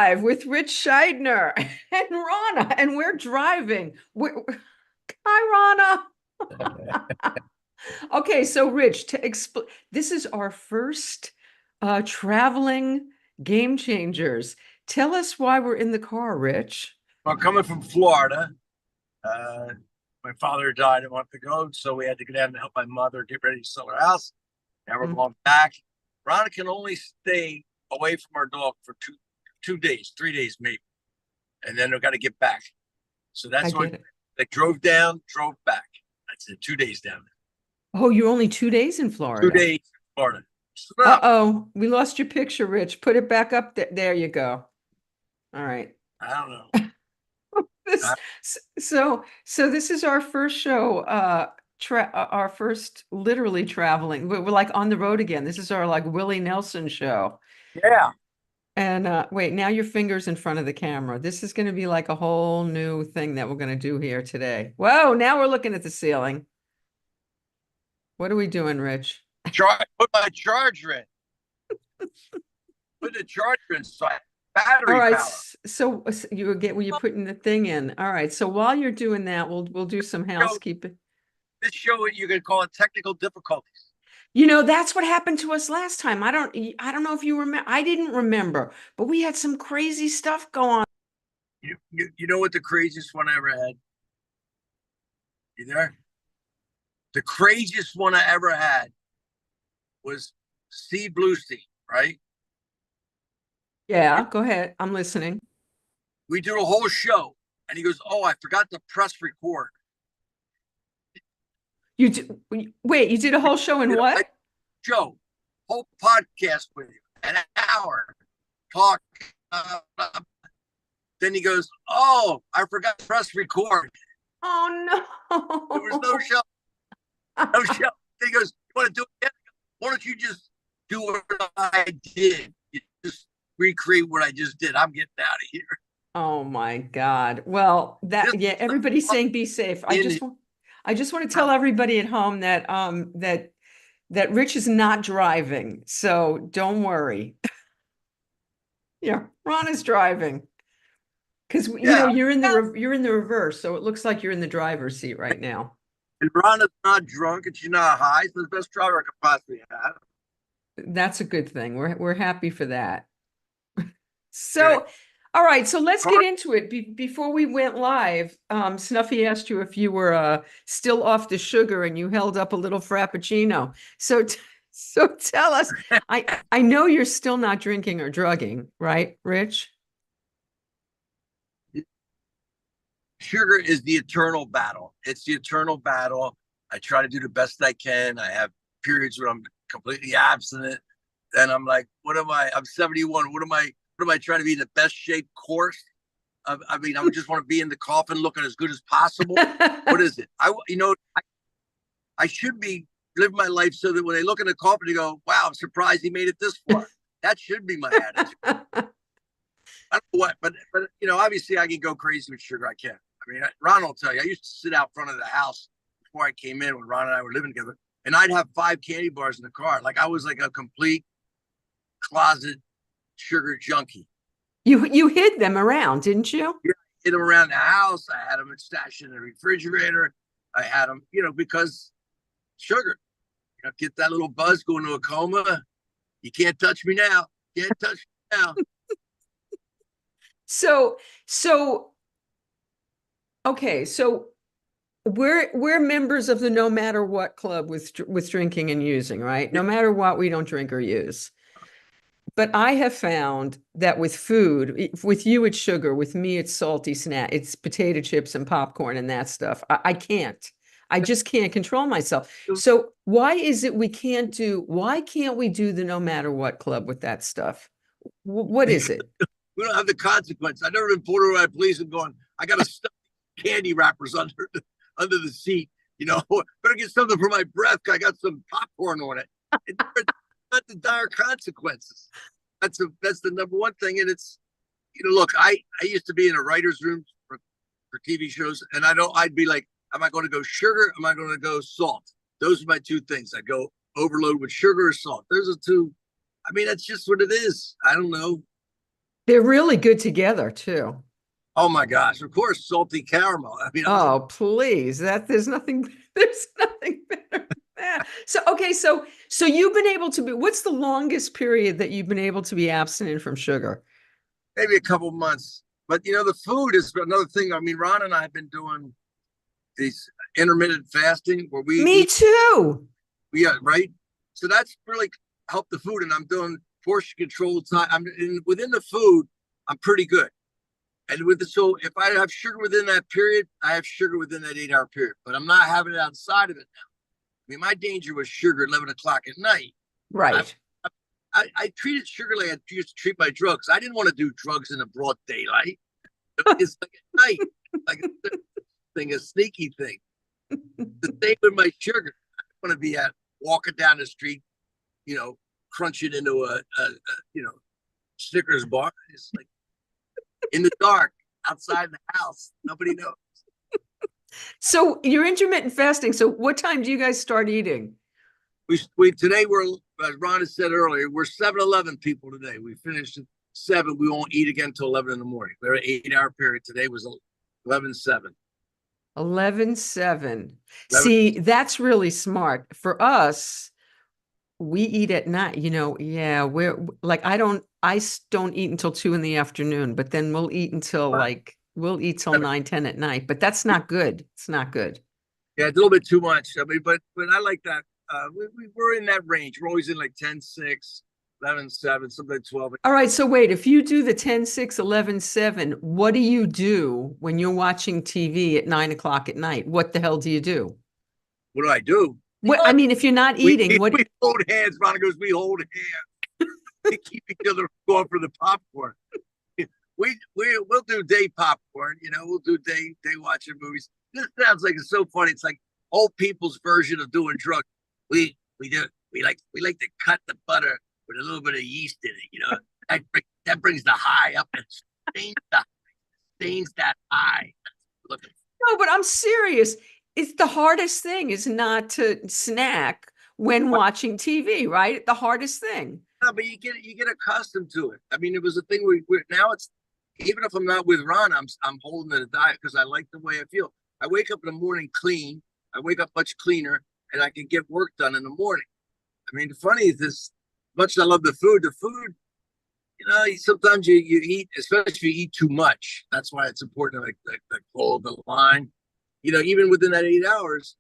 live with Ritch Shydner and Ronna, and we're driving. Hi, Ronna. Okay, so Rich, to explain, this is our first traveling Game Changers. Tell us why we're in the car, Rich. Well, coming from Florida, uh, my father died a month ago, so we had to go down and help my mother get ready to sell her house. Now we're going back. Ronna can only stay away from our dog for two days, 3 days maybe, and then we got to get back. So I that's why get it. they drove down, drove back. That's it. 2 days down Oh, you're only 2 days in there. Two Florida. days in Florida. So, Uh-oh, we lost your picture, Rich. Put it back up. There you go. All right. I don't know. This, so this is our first show, our first literally traveling. We're like on the road again. This is our like Willie Nelson show. Yeah. And wait, now your finger's in front of the camera. This is going to be like a whole new thing that we're going to do here today. Whoa, now we're looking at the ceiling. What are we doing, Rich? Put my charger in. Put the charger inside. All Battery right, power. so you're putting the thing in. All right, so while you're doing that, we'll do some housekeeping. This show, you can call it technical difficulties. You know, that's what happened to us last time. I don't know if you remember. I didn't remember, but we had some crazy stuff go on. You know what the craziest one I ever had? You there? The craziest one I ever had was Steve Bluestein, right? Yeah, go ahead. I'm listening. We do a whole show, and he goes, "Oh, I forgot to press record." Wait, you did a whole show in what? Show, whole podcast with you, an hour, talk. Then he goes, "Oh, I forgot to press record." Oh no! There was no show. No show. He goes, "You want to do it again? Why don't you just do what I did? You just recreate what I just did. I'm getting out of here." Oh my God. Well, everybody's saying be safe. I just want to tell everybody at home that that Rich is not driving. So don't worry. Yeah, Ron is driving. Because you know you're in the reverse, so it looks like you're in the driver's seat right now. And Ronna's not drunk and she's not high. She's the best driver I could possibly have. That's a good thing. We're happy for that. So, all right. So let's get into it. Before we went live, Snuffy asked you if you were still off the sugar, and you held up a little frappuccino. So tell us. I know you're still not drinking or drugging, right, Rich? Sugar is the eternal battle. It's the eternal battle. I try to do the best I can. I have periods where I'm completely abstinent. Then I'm like, what am I? I'm 71. What am I trying to be in the best shape course? I mean, I just want to be in the coffin looking as good as possible. What is it? I should be living my life so that when they look in the coffin, they go, wow, I'm surprised he made it this far. That should be my attitude. I don't know what, but you know, obviously I can go crazy with sugar. I can. I mean, Ron will tell you, I used to sit out front of the house before I came in when Ron and I were living together, and I'd have 5 candy bars in the car. Like I was like a complete closet sugar junkie. You hid them around, didn't you? Yeah, I hid them around the house. I had them stashed in the refrigerator. I had them, you know, because sugar. You know, get that little buzz, go into a coma. You can't touch me now. Can't touch me now. So okay, so we're members of the no matter what club with drinking and using, right? No matter what, we don't drink or use. But I have found that with food, with you it's sugar, with me it's salty snack, it's potato chips and popcorn and that stuff. I can't. I just can't control myself. So why can't we do the no matter what club with that stuff? What is it? We don't have the consequence. I've never been pulled over by police and going, I got to stuff candy wrappers under the seat. You know, better get something for my breath. I got some popcorn on it. It's not the dire consequences. That's the number one thing. And it's, you know, look, I used to be in a writer's room for TV shows, and I'd be like, am I going to go sugar? Am I going to go salt? Those are my 2 things. I go overload with sugar or salt. Those are 2. I mean, that's just what it is. I don't know. They're really good together too. Oh my gosh, of course, salty caramel. I mean, Oh, please. There's nothing there's nothing better than that. So okay, so you've been able to be what's the longest period that you've been able to be abstinent from sugar? maybe a couple months. But the food is another thing. I mean, Ron and I have been doing these intermittent fasting where we Me eat, too. yeah, right. So that's really helped the food, and I'm doing portion control time. Within the food, I'm pretty good. And so if I have sugar within that period, I have sugar within that 8 hour period. But I'm not having it outside of it now. I mean, my danger was sugar at 11 o'clock at night. I, Right. I treated sugar like I used to treat my drugs. I didn't want to do drugs in the broad daylight. It's like at night, like a sneaky thing. The same with my sugar. I want to be walking down the street, crunching into a Snickers bar. It's like in the dark outside the house. Nobody knows. So you're intermittent fasting. So what time do you guys start eating? We today we're, as Ron has said earlier, we're 7-11 people today. We finished at 7. We won't eat again until 11 in the morning. We're an 8 hour period. Today was 11-7. 11-7. 11. See, that's really smart. For us, we eat at night, yeah, we're like I don't eat until 2 in the afternoon, but then we'll eat till 9-10 at night. But that's not good. It's not good. Yeah, it's a little bit too much. I mean, but I like that. We're in that range. We're always in like 10-6, 11-7, something like 12. All right, so wait, if you do the 10-6, 11-7, what do you do when you're watching TV at 9 o'clock at night? What the hell do you do? What do I do? What I mean, if you're not eating, what we hold hands. Ron goes, we hold hands. We keep each other going for the popcorn. We'll do day popcorn. We'll do day watching movies. This sounds like it's so funny. It's like old people's version of doing drugs. We like to cut the butter with a little bit of yeast in it. That brings the high up and stains that high. Look. No, but I'm serious. It's the hardest thing is not to snack when watching TV, right? The hardest thing. No, but you get accustomed to it. I mean, it was a thing now it's, even if I'm not with Ron, I'm holding a diet because I like the way I feel. I wake up in the morning clean. I wake up much cleaner, and I can get work done in the morning. I mean, the funny is this: much as I love the food, sometimes you eat, especially if you eat too much. That's why it's important to like hold the line. Even within that 8 hours,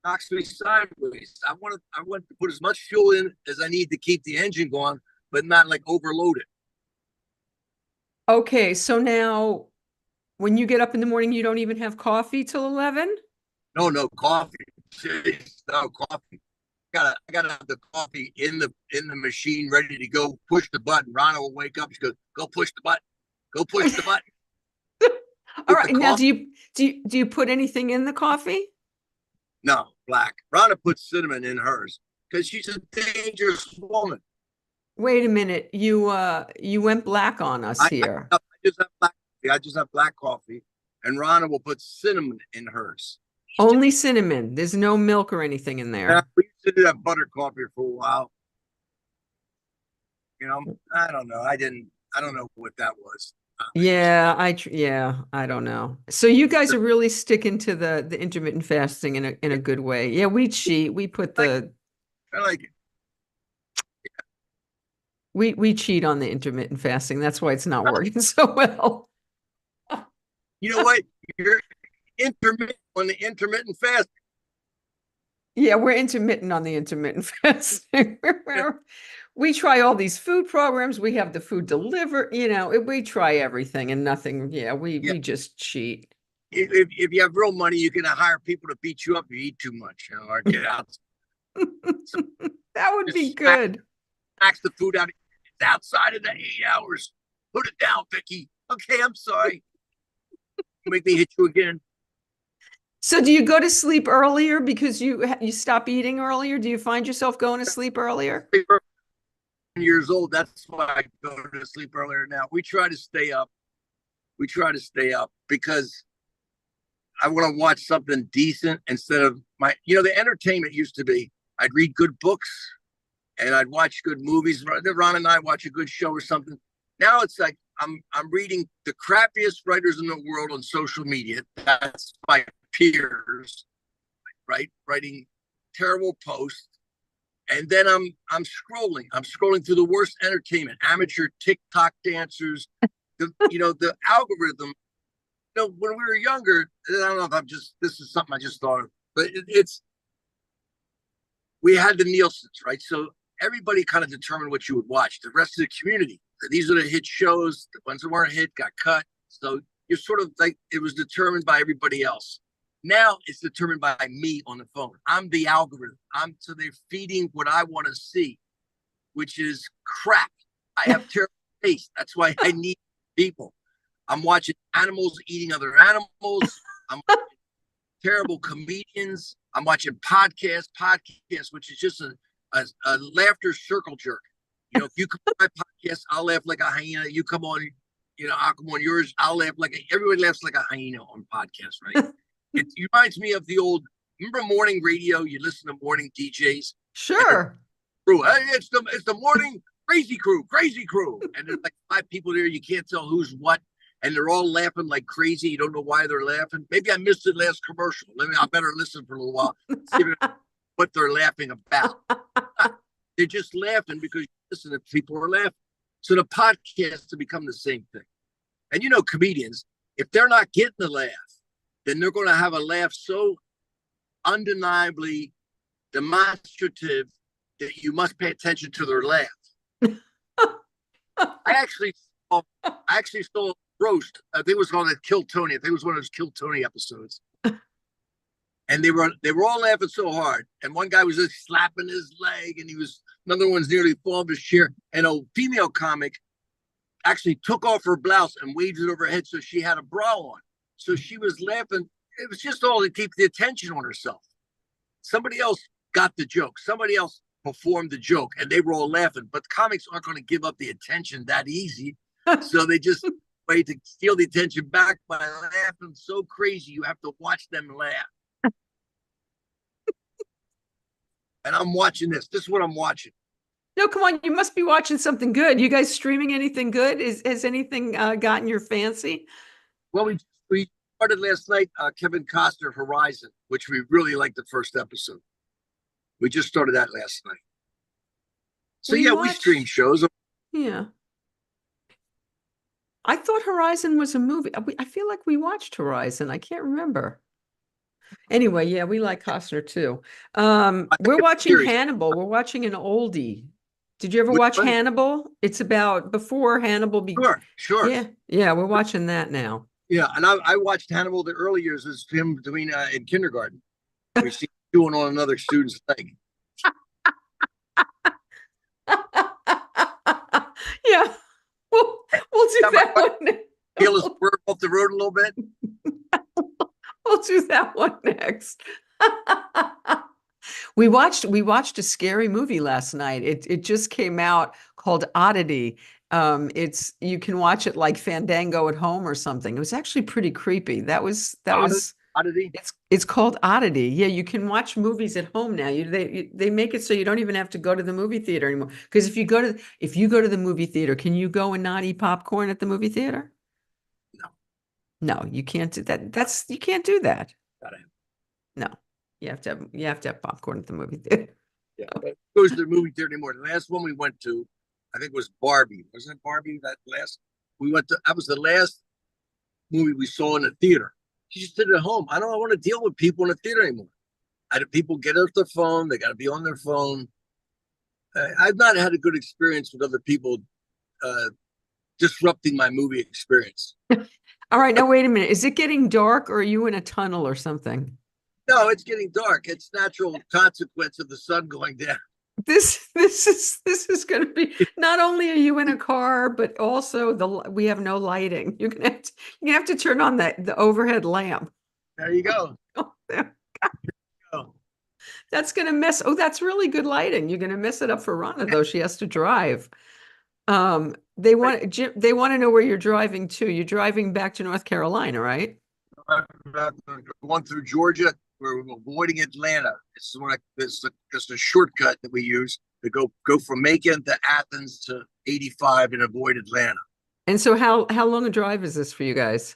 knocks me sideways. I want to put as much fuel in as I need to keep the engine going, but not like overload it. Okay, so now when you get up in the morning, you don't even have coffee till 11? No coffee. Jeez, no coffee. I gotta have the coffee in the machine, ready to go. Push the button. Ronna will wake up. She goes, "Go push the button. Go push the button." All right. Now, do you put anything in the coffee? No, black. Ronna puts cinnamon in hers because she's a dangerous woman. Wait a minute. You went black on us here. I just have black coffee. I just have black coffee, and Ronna will put cinnamon in hers. Only cinnamon. There's no milk or anything in there. Yeah, we used to do that butter coffee for a while. I don't know. I don't know what that was. Yeah, I don't know. So you guys are really sticking to the intermittent fasting in a good way. Yeah, we cheat. We put the I like it. we cheat on the intermittent fasting. That's why it's not working so well. You know what? You're intermittent on the intermittent fasting. Yeah, we're intermittent on the intermittent fasting. We try all these food programs. We have the food delivered. We try everything and nothing. Yeah, we just cheat. If you have real money, you can hire people to beat you up if you eat too much, or get out. That would be good. Max the food out. It's outside of the 8 hours. Put it down, Vicki. Okay, I'm sorry. Make me hit you again. So do you go to sleep earlier because you stop eating earlier? Do you find yourself going to sleep earlier? Years old. That's why I go to sleep earlier now. We try to stay up. Because I want to watch something decent instead of the entertainment used to be I'd read good books and I'd watch good movies. Ron and I watch a good show or something. Now it's like I'm reading the crappiest writers in the world on social media. That's my peers, right? Writing terrible posts. And then I'm scrolling. I'm scrolling through the worst entertainment, amateur TikTok dancers. The algorithm. When we were younger, I don't know if this is something I just thought of, but we had the Nielsen's, right? So everybody kind of determined what you would watch. The rest of the community, these are the hit shows. The ones that weren't hit got cut. So you're sort of like, it was determined by everybody else. Now it's determined by me on the phone. I'm the algorithm. So they're feeding what I want to see, which is crap. I have terrible taste. That's why I need people. I'm watching animals eating other animals. I'm watching terrible comedians. I'm watching podcasts, which is just a laughter circle jerk. If you come on my podcast, I'll laugh like a hyena. You come on, I'll come on yours. I'll laugh everybody laughs like a hyena on podcasts, right? It reminds me of the old, remember morning radio? You listen to morning DJs. Sure. It's the morning crazy crew. And there's like 5 people there. You can't tell who's what. And they're all laughing like crazy. You don't know why they're laughing. Maybe I missed the last commercial. I better listen for a little while, see what they're laughing about. They're just laughing because you listen to people are laughing. So the podcast to become the same thing. And comedians, if they're not getting the laugh, then they're going to have a laugh so undeniably demonstrative that you must pay attention to their laugh. I actually saw roast. I think it was called Kill Tony. I think it was one of those Kill Tony episodes. And they were all laughing so hard. And one guy was just slapping his leg, and another one's nearly falling off his chair. And a female comic actually took off her blouse and waved it over her head so she had a bra on. So she was laughing. It was just all to keep the attention on herself. Somebody else got the joke. Somebody else performed the joke, and they were all laughing. But comics aren't going to give up the attention that easy. So they just way to steal the attention back by laughing so crazy you have to watch them laugh. And I'm watching this. This is what I'm watching. No, come on. You must be watching something good. You guys streaming anything good? Has anything gotten your fancy? Well, we started last night, Kevin Costner, Horizon, which we really liked the first episode. We just started that last night. So we stream shows. Yeah. I thought Horizon was a movie. I feel like we watched Horizon. I can't remember. Anyway, yeah, we like Costner too. We're watching Hannibal. We're watching an oldie. Did you ever watch Hannibal? It's about before Hannibal. Sure. Yeah, we're watching that now. Yeah, and I watched Hannibal the early years as him doing in kindergarten. We see him doing on another student's leg. Yeah, we'll do that one. Peel his swerve off the road a little bit. We'll do that one next. We watched a scary movie last night. It just came out called Oddity. You can watch it like Fandango at home or something. It was actually pretty creepy. That was Oddity. It's called Oddity. Yeah, you can watch movies at home now. They make it so you don't even have to go to the movie theater anymore. Because if you go to the movie theater, can you go and not eat popcorn at the movie theater? No, you can't do that. You can't do that. No, you have to have popcorn at the movie theater. Yeah, it goes to the movie theater anymore. The last one we went to, I think, was Barbie. Wasn't it Barbie? That was the last movie we saw in the theater. She just did it at home. I don't want to deal with people in the theater anymore. People get off their phone. They got to be on their phone. I've not had a good experience with other people disrupting my movie experience. All right, now wait a minute. Is it getting dark, or are you in a tunnel or something? No, it's getting dark. It's natural consequence of the sun going down. This is going to be, not only are you in a car, but also we have no lighting. You're gonna have to turn on the overhead lamp. There you go. Oh, there you go. That's going to mess. Oh, that's really good lighting. You're going to mess it up for Ronna, though. She has to drive. They want to know where you're driving to. You're driving back to North Carolina, right? Going through Georgia. We're avoiding Atlanta. It's a shortcut that we use to go from Macon to Athens to 85 and avoid Atlanta. And so how long a drive is this for you guys?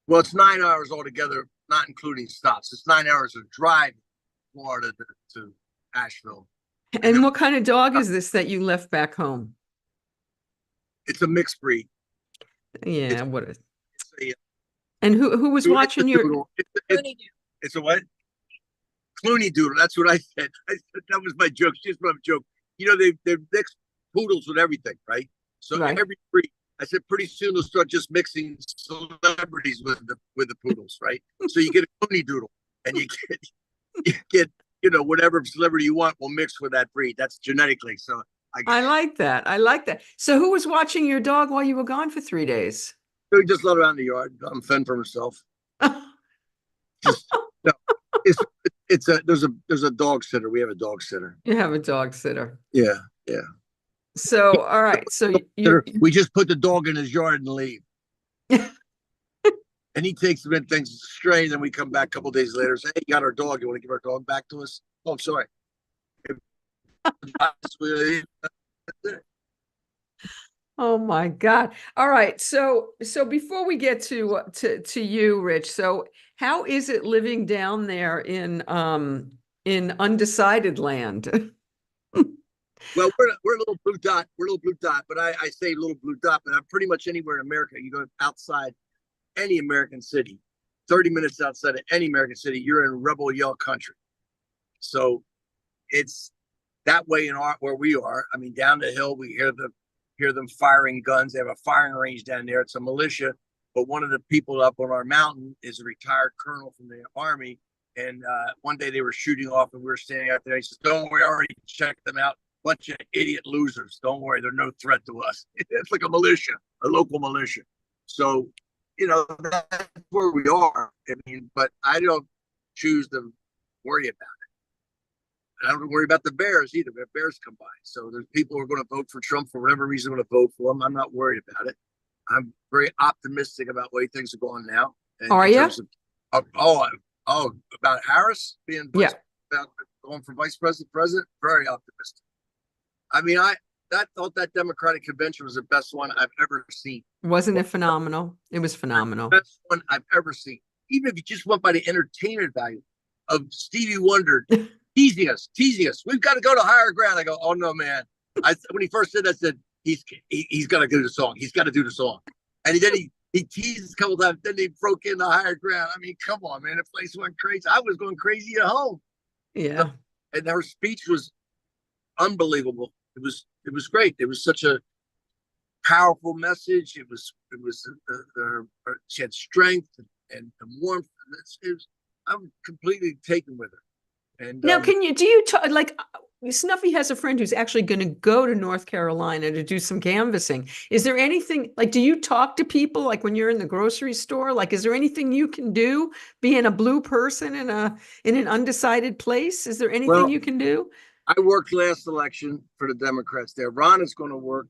Well, it's 9 hours altogether, not including stops. It's 9 hours of drive Florida to Asheville. And And then what kind of dog is this that you left back home? it's a mixed breed. Yeah, It's, what is it's and who was it's a watching your doodle. It's a what? Clooney doodle. That's what I said. That was my joke. Just my joke. You know, they're mixed poodles with everything, right? So right? every breed, I said pretty soon they'll start just mixing celebrities with the poodles, right? So you get a Clooney doodle, and you get whatever celebrity you want will mix with that breed. That's genetically. So I like that. I like that. So who was watching your dog while you were gone for 3 days? so he just let her out in the yard. I'm fend for himself. Just no. It's there's a dog sitter. We have a dog sitter. You have a dog sitter. Yeah, yeah. So, all right. So We just put the dog in his yard and leave. And he takes them in, things stray. Then we come back a couple days later and say, hey, you got our dog. You want to give our dog back to us? Oh, I'm sorry. oh my God. All right. So before we get to you, Rich, so how is it living down there in undecided land? Well, we're a little blue dot. We're a little blue dot, but I say little blue dot, but I'm pretty much anywhere in America. You go outside any American city, 30 minutes outside of any American city, you're in rebel yell country. So it's that way in where we are. I mean, down the hill, we hear them firing guns. They have a firing range down there. It's a militia, but one of the people up on our mountain is a retired colonel from the Army. And one day they were shooting off, and we were standing out there. He says, "Don't worry, I already checked them out. Bunch of idiot losers. Don't worry, they're no threat to us." It's like a militia, a local militia. So, that's where we are. I mean, but I don't choose to worry about it. I don't worry about the Bears either. We have Bears come by. So there's people who are going to vote for Trump for whatever reason, going to vote for him. I'm not worried about it. I'm very optimistic about the way things are going now. Are you? About Harris being about going for vice president, very optimistic. I mean, I thought that Democratic convention was the best one I've ever seen. Wasn't it phenomenal? It was phenomenal. Best one I've ever seen. Even if you just went by the entertainment value of Stevie Wonder teasing us. We've got to go to higher ground. I go, oh no, man. When he first said that, I said he's got to do the song. He's got to do the song. And then he teased a couple times. Then he broke into higher ground. I mean, come on, man. The place went crazy. I was going crazy at home. Yeah. And her speech was unbelievable. It was great. It was such a powerful message. She had strength and warmth. I'm completely taken with her. And now, do you talk like Snuffy has a friend who's actually going to go to North Carolina to do some canvassing. Is there anything like, do you talk to people like when you're in the grocery store? Like, is there anything you can do being a blue person in an undecided place? Is there anything you can do? I worked last election for the Democrats there. Ronna's going to work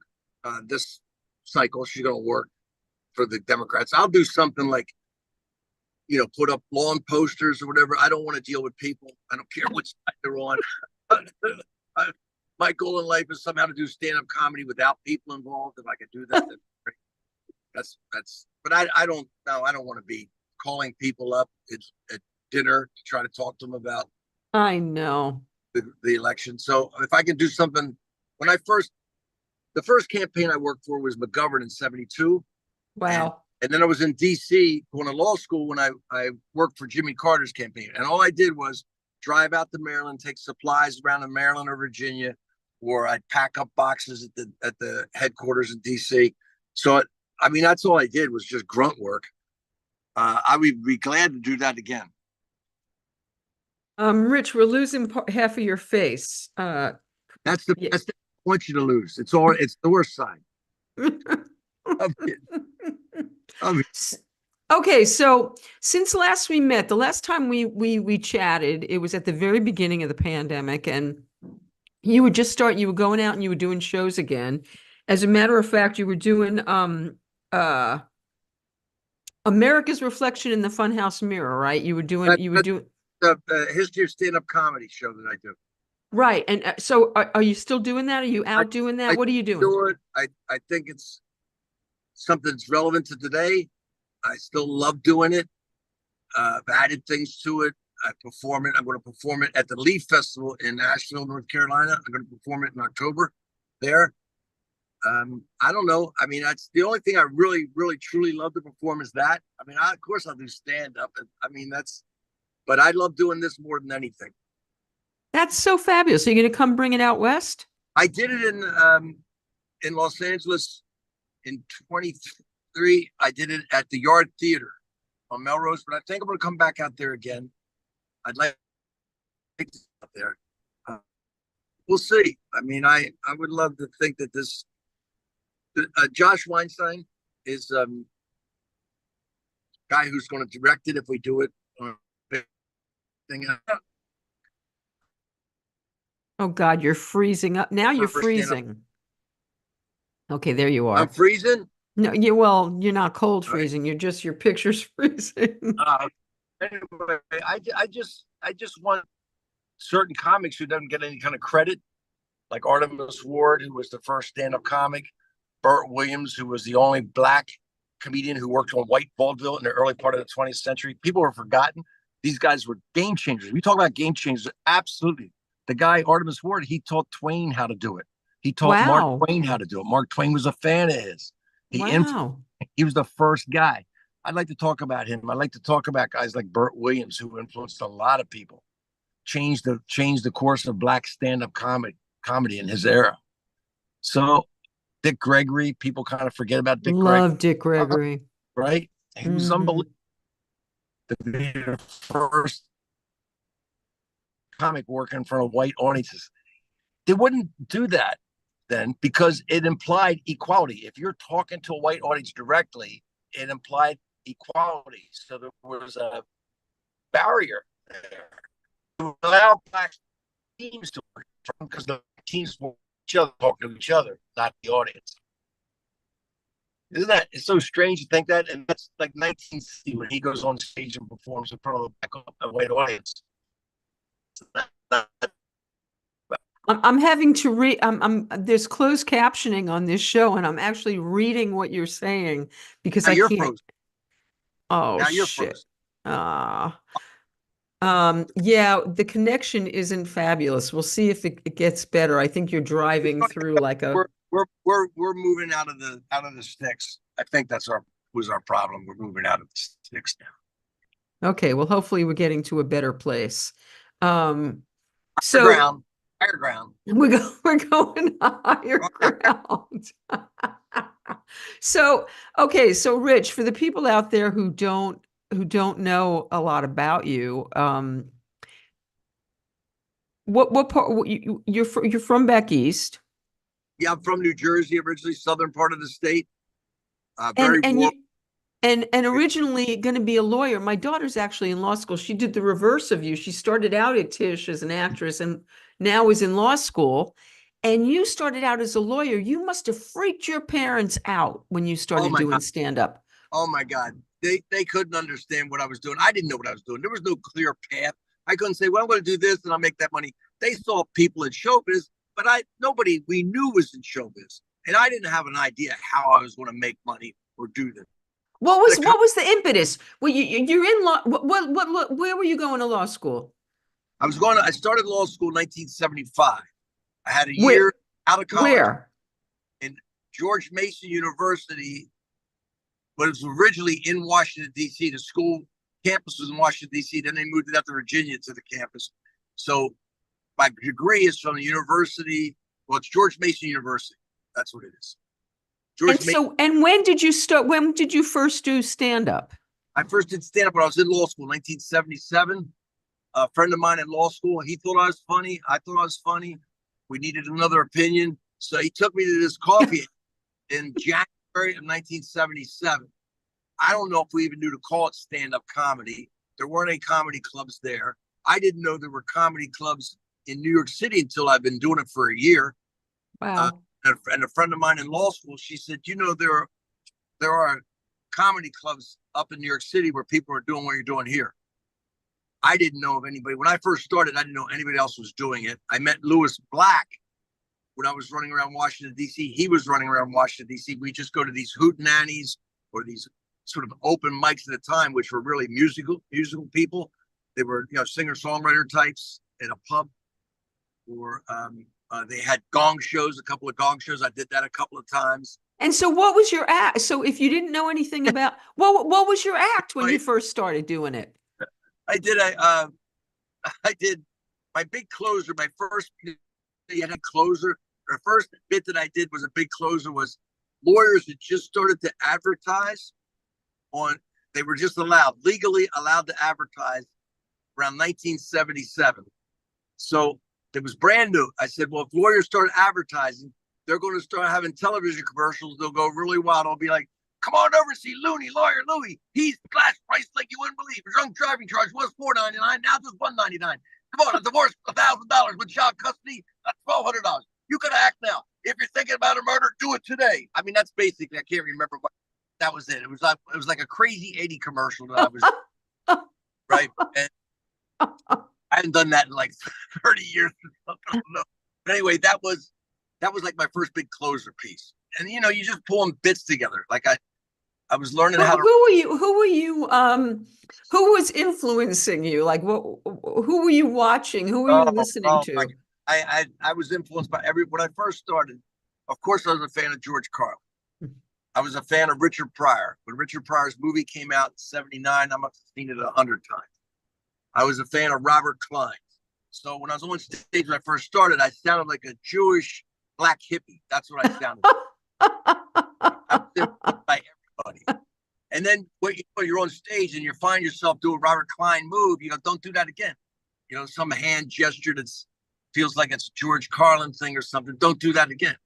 this cycle. She's going to work for the Democrats. I'll do something like, put up lawn posters or whatever. I don't want to deal with people. I don't care which side they're on. My goal in life is somehow to do stand-up comedy without people involved. If I could do that, that's great. But I don't want to be calling people up at dinner to try to talk to them about. I know. The election. So if I can do something, the first campaign I worked for was McGovern in 72. Wow. And then I was in DC going to law school when I worked for Jimmy Carter's campaign. And all I did was drive out to Maryland, take supplies around to Maryland or Virginia, or I'd pack up boxes at the headquarters in DC. So, I mean, that's all I did was just grunt work. I would be glad to do that again. Rich, we're losing half of your face. That's the best thing I want you to lose. It's the worst side. Okay, so since last we met, the last time we chatted, it was at the very beginning of the pandemic, and you were going out and you were doing shows again. As a matter of fact, you were doing America's Reflection in the Funhouse Mirror, right? You were doing the history of stand-up comedy show that I do. Right. And so are you still doing that? Are you out doing that? What are you doing? I think something that's relevant to today. I still love doing it. I've added things to it. I perform it. I'm going to perform it at the Leaf Festival in Asheville, North Carolina. I'm going to perform it in October there. I don't know. I mean, that's the only thing I really, really, truly love to perform is that. I mean, of course I'll do stand up. I mean, but I love doing this more than anything. That's so fabulous. Are you going to come bring it out west? I did it in Los Angeles in 23. I did it at the Yard Theater on Melrose, but I think I'm going to come back out there again. I'd like to get out there. We'll see. I mean, I would love to think that this Josh Weinstein is guy who's going to direct it if we do it. Oh God, you're freezing up. Now you're freezing. Okay, there you are. I'm freezing? No, you're not cold freezing. You're just, your picture's freezing. Anyway, I just want certain comics who doesn't get any kind of credit, like Artemis Ward, who was the first stand-up comic, Burt Williams, who was the only black comedian who worked on white vaudeville in the early part of the 20th century. People are forgotten. These guys were game changers. We talk about game changers. Absolutely. The guy, Artemis Ward, he taught Twain how to do it. He taught Mark Twain how to do it. Mark Twain was a fan of his. He was the first guy. I'd like to talk about him. I'd like to talk about guys like Burt Williams, who influenced a lot of people, changed the course of black stand-up comedy in his era. So Dick Gregory, people kind of forget about Dick Gregory. Love Dick Gregory. Right? He was unbelievable. The first comic working in front of white audiences. They wouldn't do that then because it implied equality. If you're talking to a white audience directly, it implied equality. So there was a barrier there to allow black teams to work because the teams were each other, talking to each other, not the audience. Isn't that, it's so strange to think that? And that's like 1960 when he goes on stage and performs in front of a white audience. I'm having to read. There's closed captioning on this show, and I'm actually reading what you're saying because I can't. Frozen. Oh, now you're shit. Frozen. Yeah, the connection isn't fabulous. We'll see if it gets better. I think you're driving through like a. We're moving out of the sticks. I think was our problem. We're moving out of the sticks now. Okay, well, hopefully we're getting to a better place. Higher ground. We're going higher ground. So, okay, so Rich, for the people out there who don't know a lot about you, what part you're from back east? Yeah, I'm from New Jersey, originally southern part of the state. And originally going to be a lawyer. My daughter's actually in law school. She did the reverse of you. She started out at Tisch as an actress and now is in law school. And you started out as a lawyer. You must have freaked your parents out when you started doing stand-up. Oh my God. They couldn't understand what I was doing. I didn't know what I was doing. There was no clear path. I couldn't say, well, I'm going to do this and I'll make that money. They saw people in showbiz, but nobody we knew was in showbiz. And I didn't have an idea how I was going to make money or do this. What was the impetus? Well, you're in law. Where were you going to law school? I started law school in 1975. I had a year out of college. Where? In George Mason University, but it was originally in Washington, D.C. The school campus was in Washington, D.C. Then they moved it out to Virginia to the campus. So my degree is from the university. Well, it's George Mason University. That's what it is. And when did you start? When did you first do stand-up? I first did stand-up when I was in law school, 1977. A friend of mine in law school, he thought I was funny. I thought I was funny. We needed another opinion. So he took me to this coffee in January of 1977. I don't know if we even knew to call it stand-up comedy. There weren't any comedy clubs there. I didn't know there were comedy clubs in New York City until I've been doing it for a year. Wow. And a friend of mine in law school, she said, there are comedy clubs up in New York City where people are doing what you're doing here. I didn't know of anybody. When I first started, I didn't know anybody else was doing it. I met Louis Black when I was running around Washington, D.C., he was running around Washington, D.C. We just go to these hootenannies or these sort of open mics at the time, which were really musical people. They were, singer-songwriter types in a pub. Or they had gong shows, a couple of gong shows. I did that a couple of times. And so what was your act? So if you didn't know anything about, what was your act when you first started doing it? I did my big closer, my first closer. The first bit that I did was a big closer was lawyers that just started to advertise they were just legally allowed to advertise around 1977. So it was brand new. I said, well, if lawyers start advertising, they're going to start having television commercials. They'll go really wild. I'll be like, come on over, see Looney, lawyer Louie. He's flash price like you wouldn't believe. His drunk driving charge was $4.99, now just $1.99. Come on, a divorce, $1,000 with child custody, that's $1,200. You could act now. If you're thinking about a murder, do it today. I mean, that's basically, I can't remember what that was. It was like a crazy 80 commercial that I was right. And I hadn't done that in like 30 years or something. I don't know. But anyway, that was like my first big closer piece. And you just pulling bits together. Like I was learning how to. Who was influencing you? Like who were you watching? Who were you listening to? I was influenced by when I first started. Of course, I was a fan of George Carlin. I was a fan of Richard Pryor. When Richard Pryor's movie came out in '79, I must have seen it 100 times. I was a fan of Robert Klein. So when I was on stage when I first started, I sounded like a Jewish black hippie. That's what I sounded like. I was influenced by everybody. And then when you're on stage and you find yourself doing a Robert Klein move, don't do that again. Some hand gesture that feels like it's a George Carlin thing or something. Don't do that again.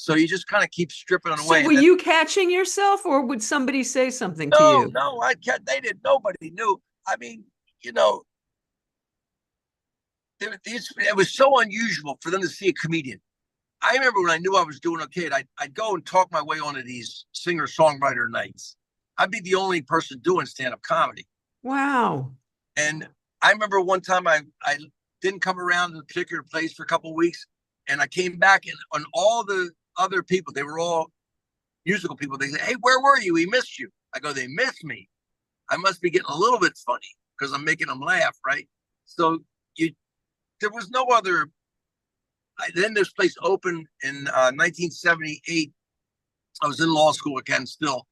So you just kind of keep stripping it away. So were you catching yourself, or would somebody say something to you? No, they didn't. Nobody knew. I mean, it was so unusual for them to see a comedian. I remember when I knew I was doing okay, I'd go and talk my way onto these singer-songwriter nights. I'd be the only person doing stand-up comedy. Wow. And I remember one time I didn't come around to a particular place for a couple of weeks, and I came back, and on all the other people, they were all musical people. They said, hey, where were you? We missed you. I go, they missed me. I must be getting a little bit funny because I'm making them laugh, right? So there was no other. Then this place opened in 1978. I was in law school again still,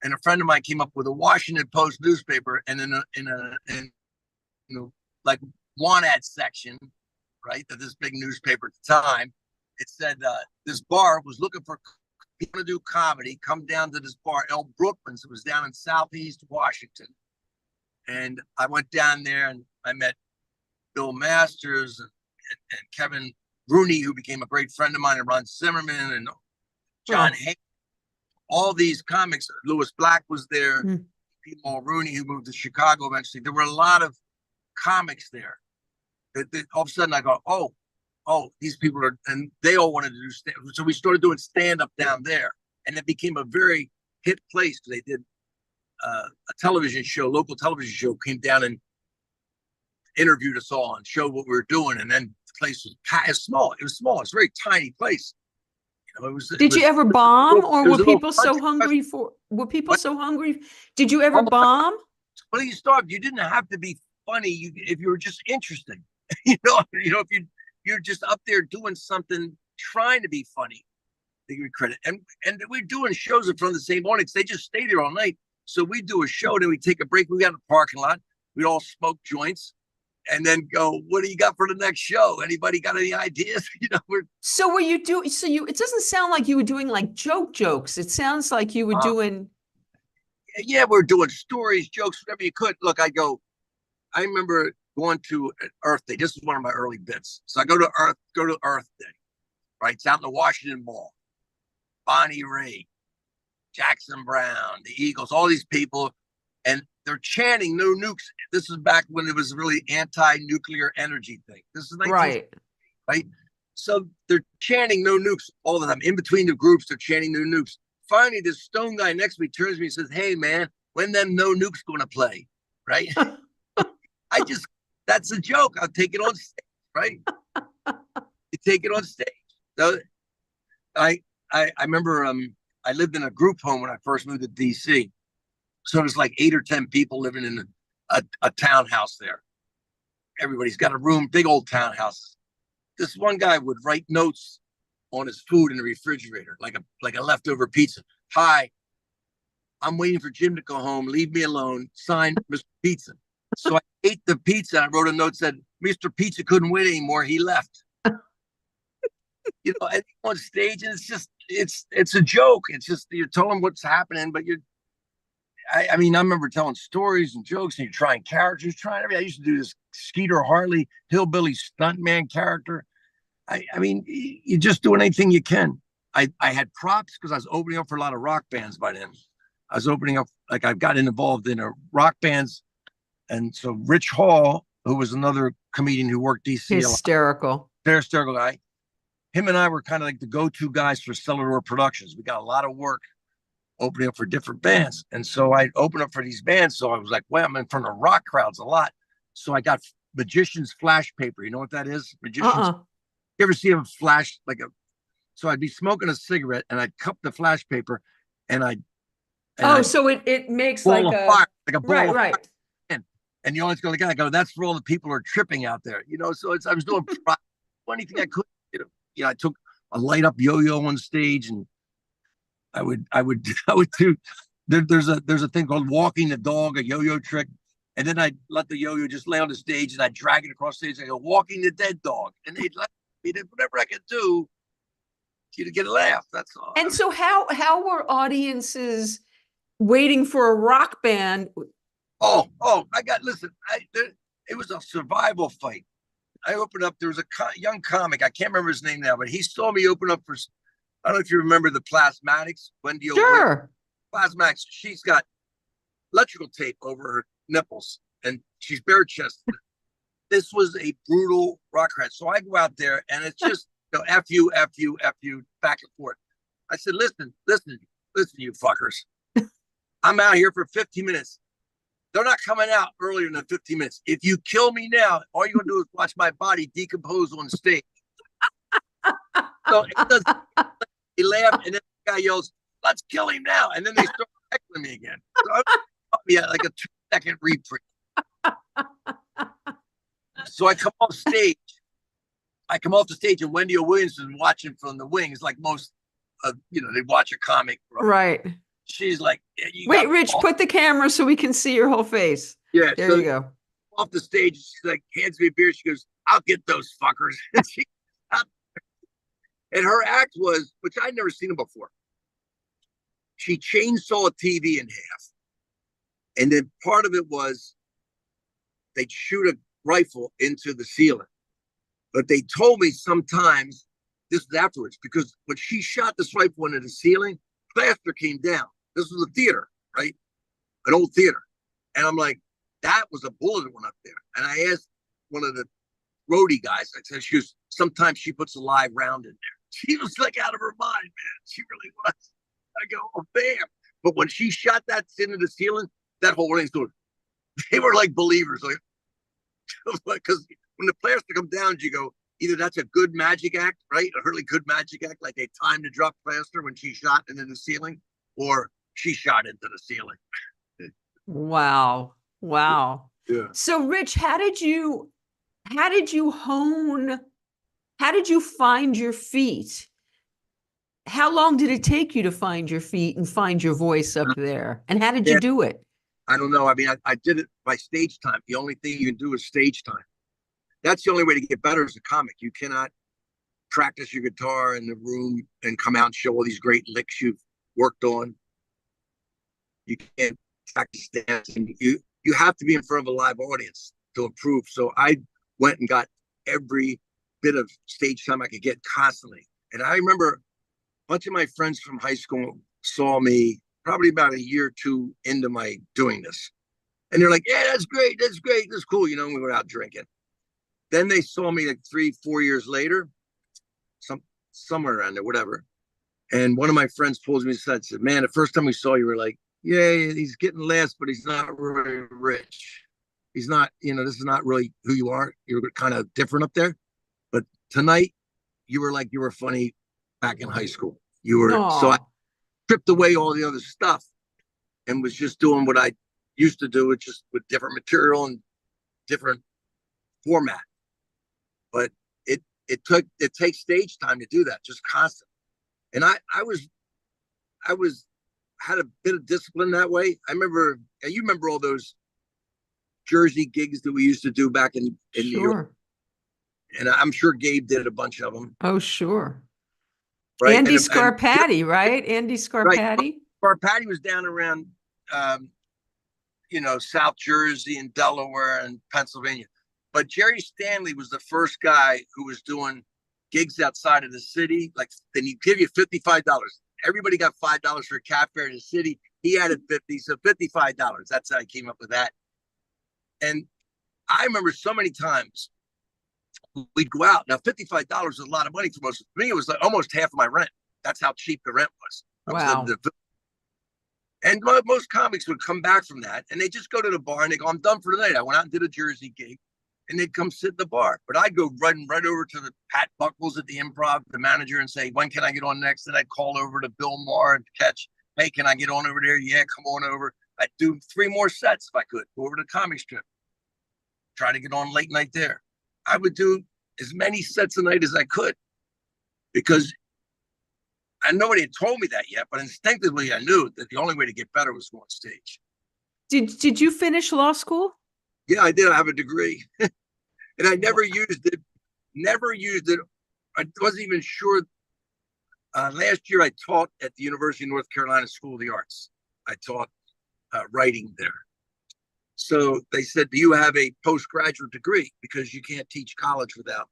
and a friend of mine came up with a Washington Post newspaper, and in like want ad section, right, of this big newspaper at the time, it said this bar was looking for people to do comedy. Come down to this bar, El Brookman's. It was down in Southeast Washington, and I went down there and I met Bill Masters and Kevin Rooney, who became a great friend of mine, and Ron Zimmerman and John Hay. All these comics. Lewis Black was there. Pete Mulrooney, who moved to Chicago eventually. There were a lot of comics there. All of a sudden I go, oh, these people are, and they all wanted to do stand-up. So we started doing stand-up down there, and it became a very hit place because they did a television show, local television show, came down and interviewed us all and showed what we were doing. And then the place was small. It was small. It's a very tiny place. Did you ever bomb, or were people so hungry for? Were people so hungry? Did you ever bomb? Well, you started. You didn't have to be funny. If you were just interesting, if you're just up there doing something, trying to be funny, they give you credit. And we're doing shows in front of the same audience. They just stay there all night. So we do a show, then we take a break. We got in the parking lot. We all smoke joints. And then go, what do you got for the next show? Anybody got any ideas? So were you doing? So it doesn't sound like you were doing like jokes. It sounds like you were doing. Yeah, we're doing stories, jokes, whatever you could. Look, I remember going to Earth Day. This is one of my early bits. So I go to Earth Day, right? It's out in the Washington Mall. Bonnie Raitt, Jackson Brown, the Eagles, all these people, and they're chanting no nukes. This is back when it was really anti-nuclear energy thing. This is right. So they're chanting no nukes all the time. In between the groups, they're chanting no nukes. Finally, this stone guy next to me turns to me and says, hey, man, when them no nukes going to play? Right? That's a joke. I'll take it on stage, right? You take it on stage. So I remember I lived in a group home when I first moved to DC. So there's like 8 or 10 people living in a townhouse there. Everybody's got a room, big old townhouse. This one guy would write notes on his food in the refrigerator, like a leftover pizza. Hi, I'm waiting for Jim to go home. Leave me alone. Signed, Mr. Pizza. So I ate the pizza. I wrote a note that said, Mr. Pizza couldn't wait anymore. He left. And on stage, and it's a joke. It's just you're telling what's happening, but I mean, I remember telling stories and jokes, and you're trying characters, trying everything. I used to do this Skeeter Harley hillbilly stuntman character. I mean, you're just doing anything you can. I had props because I was opening up for a lot of rock bands by then. I was opening up, like I've gotten involved in a rock bands. And so Rich Hall, who was another comedian who worked DC. Hysterical guy. Him and I were kind of like the go-to guys for Cellular Productions. We got a lot of work opening up for different bands. And so I opened up for these bands. So I was like, well, I'm in front of rock crowds a lot. So I got Magician's flash paper. You know what that is? Magician's. You ever see a flash so I'd be smoking a cigarette and I'd cup the flash paper and I'd so it makes like a fire, like a ball of right. Fire. And you always go like, I go, that's for all the people who are tripping out there, so I was doing anything I could, I took a light up yo-yo on stage, and I would do there's a thing called walking the dog, a yo-yo trick. And then I'd let the yo-yo just lay on the stage and I'd drag it across the stage. I go, walking the dead dog. And they'd let me do whatever I could do to get a laugh. That's all. And so how were audiences waiting for a rock band? It was a survival fight. I opened up, there was a young comic, I can't remember his name now, but he saw me open up for, I don't know if you remember the Plasmatics, Wendy. Sure. Plasmatics, she's got electrical tape over her nipples and she's bare chested. This was a brutal rock crowd. So I go out there and it's just, F you, back and forth. I said, listen, you fuckers. I'm out here for 15 minutes. They're not coming out earlier than 15 minutes. If you kill me now, all you're going to do is watch my body decompose on stage. So he laughed, and then the guy yells, let's kill him now. And then they start heckling me again. So I had like a 2-second reprieve. So I come off the stage, and Wendy Williamson watching from the wings, like most, they watch a comic. Right. She's like, wait, Rich, put the camera so we can see your whole face. Yeah. There you go. Off the stage, she's like, hands me a beer. She goes, I'll get those fuckers. And her act was, which I'd never seen him before. She chainsaw a TV in half. And then part of it was they'd shoot a rifle into the ceiling. But they told me sometimes, this was afterwards, because when she shot this rifle into the ceiling, plaster came down. This was a theater, right? An old theater. And I'm like, that was a bullet that went up there. And I asked one of the roadie guys, I said, sometimes she puts a live round in there. She was like out of her mind, man. She really was. I go, oh, bam. But when she shot that into the ceiling, that whole thing's going, they were like believers. Like, because when the plaster comes down, you go, either that's a good magic act, right? A really good magic act, like they timed to drop plaster when she shot into the ceiling, or she shot into the ceiling. Wow. Yeah. So Rich, how did you find your feet? How long did it take you to find your feet and find your voice up there? And how did you do it? I don't know. I mean, I did it by stage time. The only thing you can do is stage time. That's the only way to get better as a comic. You cannot practice your guitar in the room and come out and show all these great licks you've worked on. You can't practice dancing. You have to be in front of a live audience to improve. So I went and got every bit of stage time I could get constantly. And I remember a bunch of my friends from high school saw me probably about a year or two into my doing this. And they're like, yeah, that's great. That's cool. We went out drinking. Then they saw me like 3-4 years later, somewhere around there, whatever. And one of my friends pulls me aside and said, man, the first time we saw you, we were like, yeah, he's getting laughs, but he's not really rich. He's not, this is not really who you are. You're kind of different up there. But tonight, you were like you were funny back in high school. You were so I Oh, stripped away all the other stuff and was just doing what I used to do, it just with different material and different format. But it takes stage time to do that, just constant. And I was had a bit of discipline that way. I remember, and you remember all those Jersey gigs that we used to do back in New York, sure. and I'm sure Gabe did a bunch of them, Oh, sure. right? Andy And Scarpati, right? Andy right, Scarpati. our Patty was down around, um, South Jersey and Delaware and Pennsylvania, but Jerry Stanley was the first guy who was doing gigs outside of the city. Like, then he'd give you $55. Everybody got $5 for a cab fare in the city. He added 50, so $55. That's how I came up with that. And I remember so many times we'd go out. Now, $55 is a lot of money for most. For me, it was like almost half of my rent. That's how cheap the rent was. I was Wow. and most comics would come back from that and they just go to the bar and they go, I'm done for the night. I went out and did a Jersey gig and they'd come sit in the bar. But I'd go running right over to the Pat Buckles at the Improv, the manager, and say, when can I get on next? And I'd call over to Bill Maher and catch, hey, can I get on over there? Yeah, come on over. I'd do 3 more sets if I could. Go over to Comic Strip. Try to get on late night there. I would do as many sets a night as I could because nobody had told me that yet, but instinctively I knew that the only way to get better was to go on stage. Did you finish law school? Yeah, I did. I have a degree. And I never used it. Never used it. I wasn't even sure. Last year I taught at the University of North Carolina School of the Arts. I taught writing there. So they said, do you have a postgraduate degree? Because you can't teach college without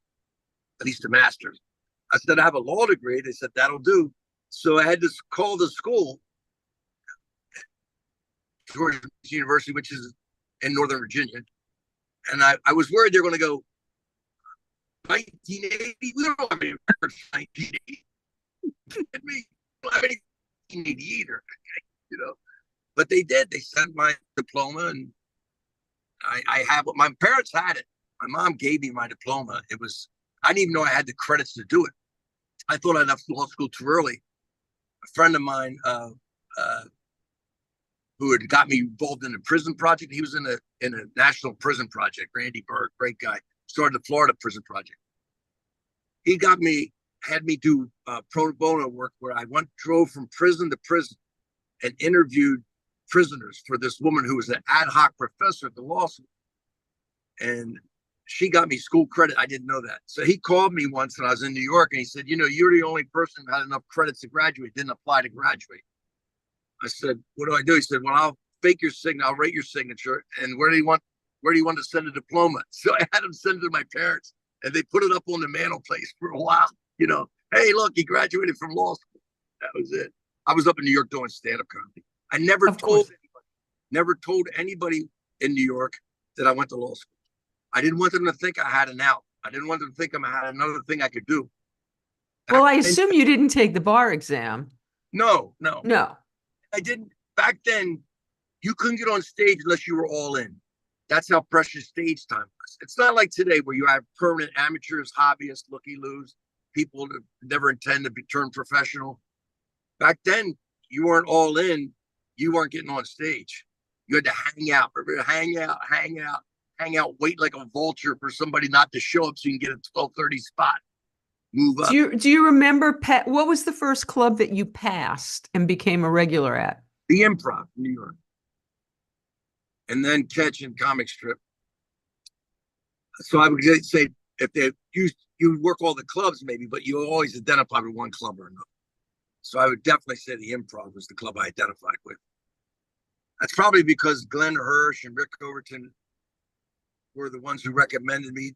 at least a master's. I said, I have a law degree. They said, that'll do. So I had to call the school, Georgia University, which is in Northern Virginia. And I was worried they're going to go, 1980? We don't have any records from 1980. We don't have any 1980 either, But they did. They sent my diploma and I have what my parents had it. My mom gave me my diploma. I didn't even know I had the credits to do it. I thought I left law school too early. A friend of mine who had got me involved in the prison project. He was in a national prison project. Randy Berg, great guy, started the Florida prison project. He had me do pro bono work where I drove from prison to prison and interviewed prisoners for this woman who was an ad hoc professor at the law school. And she got me school credit. I didn't know that. So he called me once when I was in New York and he said, you're the only person who had enough credits to graduate, didn't apply to graduate. I said, what do I do? He said, well, I'll fake your signature. I'll write your signature. And where do you want to send a diploma? So I had him send it to my parents and they put it up on the mantelpiece for a while. Hey, look, he graduated from law school. That was it. I was up in New York doing stand-up comedy. I never told anybody in New York that I went to law school. I didn't want them to think I had an out. I didn't want them to think I had another thing I could do. Well, I assume you didn't take the bar exam. No. No. I didn't. Back then, you couldn't get on stage unless you were all in. That's how precious stage time was. It's not like today where you have permanent amateurs, hobbyists, looky-loos, people that never intend to turn professional. Back then, you weren't all in. You weren't getting on stage. You had to hang out, wait like a vulture for somebody not to show up so you can get a 12:30 spot. Move up. Do you remember, what was the first club that you passed and became a regular at? The Improv in New York. And then Catch and Comic Strip. So I would say if you work all the clubs maybe, but you always identify with one club or another. So I would definitely say the Improv was the club I identified with. That's probably because Glenn Hirsch and Rick Overton were the ones who recommended me.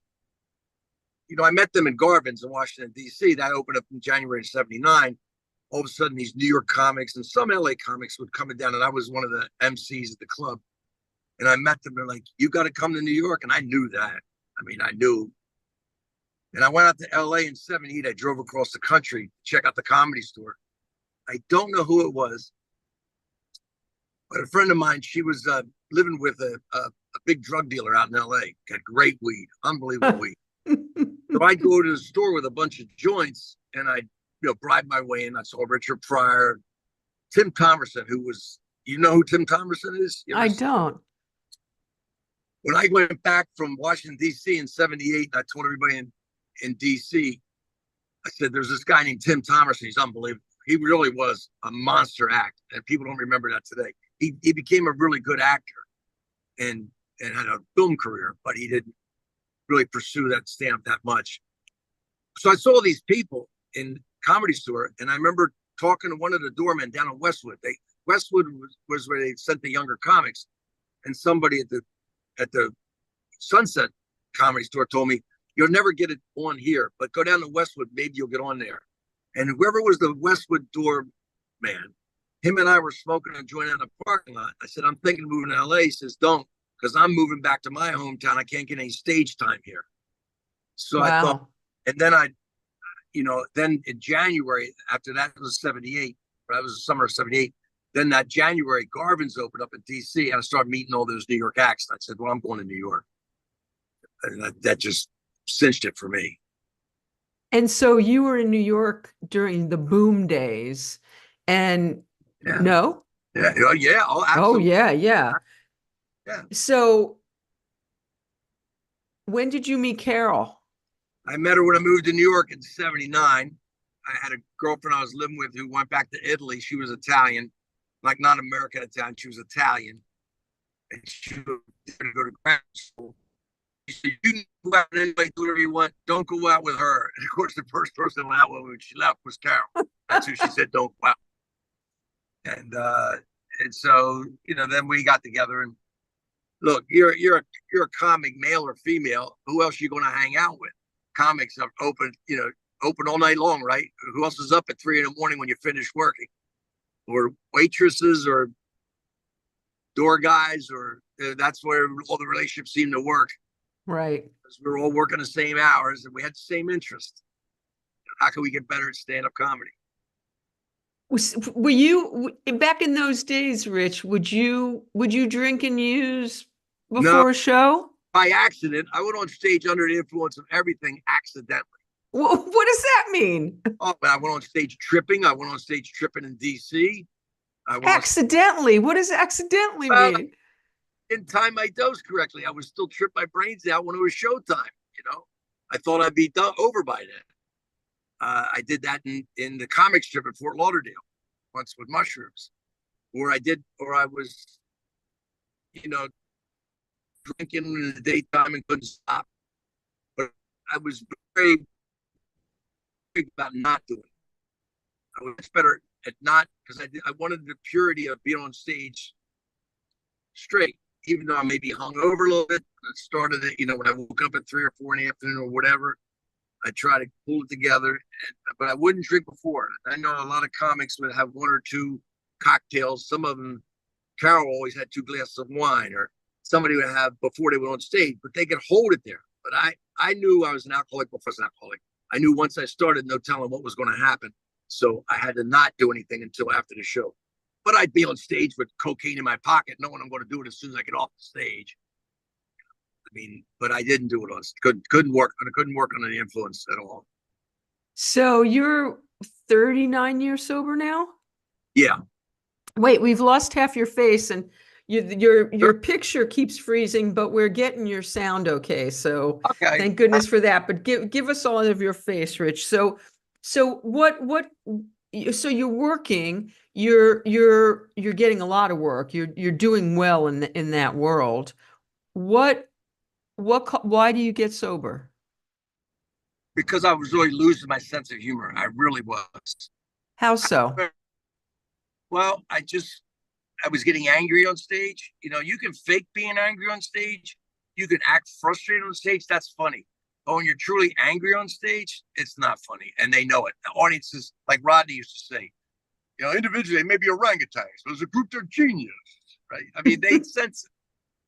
I met them in Garvin's in Washington, D.C. That opened up in January of 79. All of a sudden, these New York comics and some L.A. comics would come down, and I was one of the MCs at the club. And I met them. They're like, you got to come to New York. And I knew that. I knew. And I went out to L.A. in 78. I drove across the country to check out the Comedy Store. I don't know who it was, but a friend of mine, she was living with a big drug dealer out in L.A. Got great weed, unbelievable weed. So I go to the store with a bunch of joints, and I, bribe my way in. I saw Richard Pryor, Tim Thomerson, who was, you know who Tim Thomerson is? I don't. When I went back from Washington, D.C. in 78, I told everybody in D.C., I said, there's this guy named Tim Thomerson. He's unbelievable. He really was a monster act, and people don't remember that today. He became a really good actor and had a film career, but he didn't really pursue that stand-up that much. So I saw these people in Comedy Store, and I remember talking to one of the doormen down in Westwood. Westwood was where they sent the younger comics, and somebody at the Sunset Comedy Store told me, you'll never get it on here, but go down to Westwood, maybe you'll get on there. And whoever was the Westwood door man, him and I were smoking a joint in the parking lot. I said, I'm thinking of moving to LA. He says, don't, because I'm moving back to my hometown. I can't get any stage time here. So I thought, and then then in January, after that was 78, that was the summer of 78. Then that January, Garvin's opened up in DC, and I started meeting all those New York acts. I said, well, I'm going to New York. And that just cinched it for me. And so you were in New York during the boom days, and no? Yeah. Oh, yeah. Oh, absolutely. Oh, yeah. Yeah. So when did you meet Carol? I met her when I moved to New York in 79. I had a girlfriend I was living with who went back to Italy. She was Italian, like not American Italian. She was Italian. And she was going to go to graduate school. She said, you can go out and anybody, do whatever you want. Don't go out with her. And of course, the first person out when she left was Carol. That's who she said, don't go out. And so, then we got together and look, you're a comic, male or female. Who else are you going to hang out with? Comics are open all night long, right? Who else is up at 3 a.m. when you finish working? Or waitresses or door guys, or that's where all the relationships seem to work. Right. Because we're all working the same hours and we had the same interest. How can we get better at stand-up comedy? Were you back in those days, Rich? Would you drink and use before a show? By accident. I went on stage under the influence of everything accidentally. What does that mean? Oh, I went on stage tripping. I went on stage tripping in DC. Accidentally? What does accidentally mean? Didn't time my dose correctly. I was still tripped my brains out when it was showtime. I thought I'd be over by then. I did that in the comic strip in Fort Lauderdale once with mushrooms, or I was, drinking in the daytime and couldn't stop. But I was very big about not doing it. I was better at not, because I wanted the purity of being on stage straight, even though I may be hungover a little bit. I started it, when I woke up at 3 or 4 in the afternoon or whatever. I try to pull it together, but I wouldn't drink before. I know a lot of comics would have 1 or 2 cocktails. Some of them, Carol always had 2 glasses of wine, or somebody would have before they went on stage, but they could hold it there. But I knew I was an alcoholic before I was an alcoholic. I knew once I started, no telling what was going to happen. So I had to not do anything until after the show. But I'd be on stage with cocaine in my pocket, knowing I'm going to do it as soon as I get off the stage. But I didn't do it. Couldn't work. I couldn't work under the influence at all. So you're 39 years sober now? Yeah. Wait, we've lost half your face, and your picture keeps freezing, but we're getting your sound okay. So thank goodness for that. But give us all of your face, Rich. So what? So you're working. You're getting a lot of work. You're doing well in that world. Why do you get sober? Because I was really losing my sense of humor. I really was. How so? Well, I was getting angry on stage. You can fake being angry on stage. You can act frustrated on stage. That's funny. But when you're truly angry on stage, it's not funny. And they know it. The audiences, like Rodney used to say, individually, they may be orangutans, but as a group, they're genius, right? They sense it.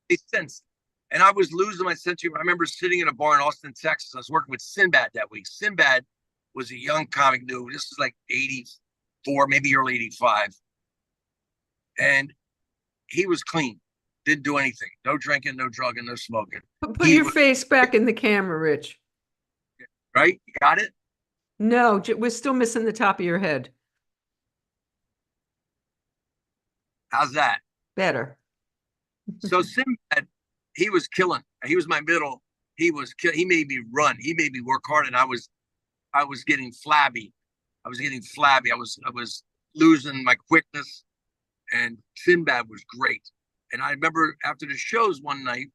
They sense it. And I was losing my sense of humor. I remember sitting in a bar in Austin, Texas. I was working with Sinbad that week. Sinbad was a young comic new. This was like 84, maybe early 85. And he was clean. Didn't do anything. No drinking, no drugging, no smoking. Put your face back in the camera, Rich. right? You got it? No, we're still missing the top of your head. How's that? Better. So Sinbad, he was killing. He was my middle. He made me run. He made me work hard, and I was getting flabby. I was getting flabby. I was losing my quickness, and Sinbad was great. And I remember after the shows one night,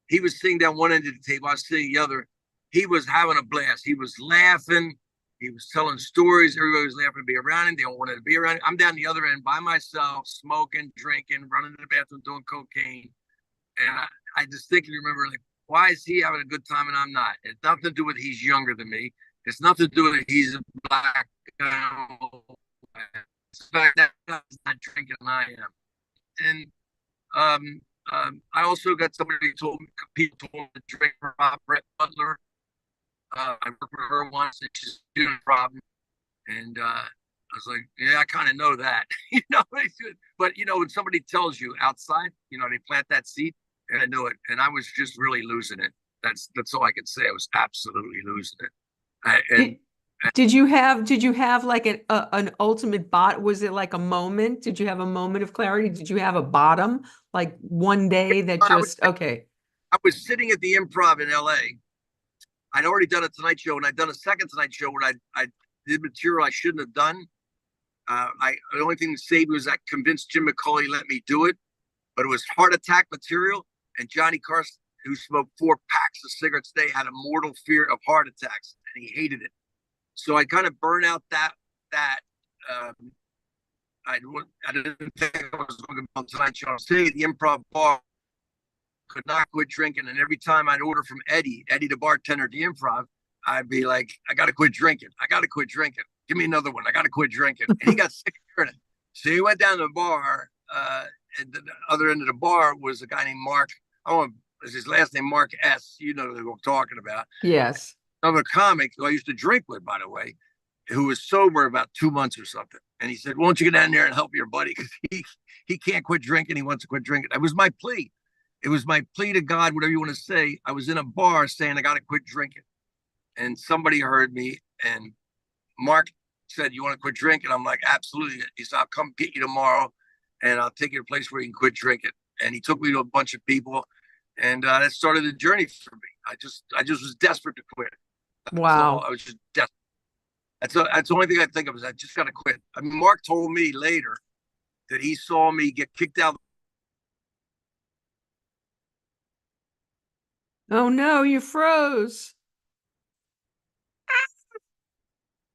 he was sitting down one end of the table, I was sitting the other. He was having a blast. He was laughing. He was telling stories. Everybody was laughing to be around him. They all wanted to be around him. I'm down the other end by myself, smoking, drinking, running to the bathroom, doing cocaine. And I distinctly remember, like, why is he having a good time and I'm not? It's nothing to do with he's younger than me. It's nothing to do with he's a black guy. It's not drinking than I am. And I also got somebody who told me, people told me to drink for Brett Butler. I worked with her once and she's doing a problem. And I was like, yeah, I kind of know that. But when somebody tells you outside, they plant that seed, and I knew it. And I was just really losing it. That's all I could say. I was absolutely losing it. Did you have like an ultimate bot? Was it like a moment? Did you have a moment of clarity? Did you have a bottom? Like one day that okay. I was sitting at the Improv in LA. I'd already done a Tonight Show, and I'd done a second Tonight Show where I did material I shouldn't have done. The only thing that saved me was I convinced Jim McCauley let me do it, but it was heart attack material, and Johnny Carson, who smoked 4 packs of cigarettes a day, had a mortal fear of heart attacks, and he hated it. So I kind of burned out that. I didn't think I was going to be on Tonight Show. I was sitting at the Improv bar, could not quit drinking, and every time I'd order from Eddie, the bartender at the Improv, I'd be like, I got to quit drinking. I got to quit drinking. Give me another one. I got to quit drinking. And he got sick of hearing it. So he went down to the bar. At the other end of the bar was a guy named Mark. Was his last name Mark S. You know who I'm talking about. Yes. Another comic who I used to drink with, by the way, who was sober about 2 months or something. And he said, why don't you get down there and help your buddy? Because he can't quit drinking. He wants to quit drinking. It was my plea. It was my plea to God, whatever you want to say. I was in a bar saying, I got to quit drinking. And somebody heard me, and Mark said, you want to quit drinking? I'm like, absolutely. He said, I'll come get you tomorrow, and I'll take you to a place where you can quit drinking. And he took me to a bunch of people, and that started the journey for me. I just was desperate to quit. Wow. I was just desperate. That's the only thing I think of is I just got to quit. I mean, Mark told me later that he saw me get kicked out. Oh no, you froze.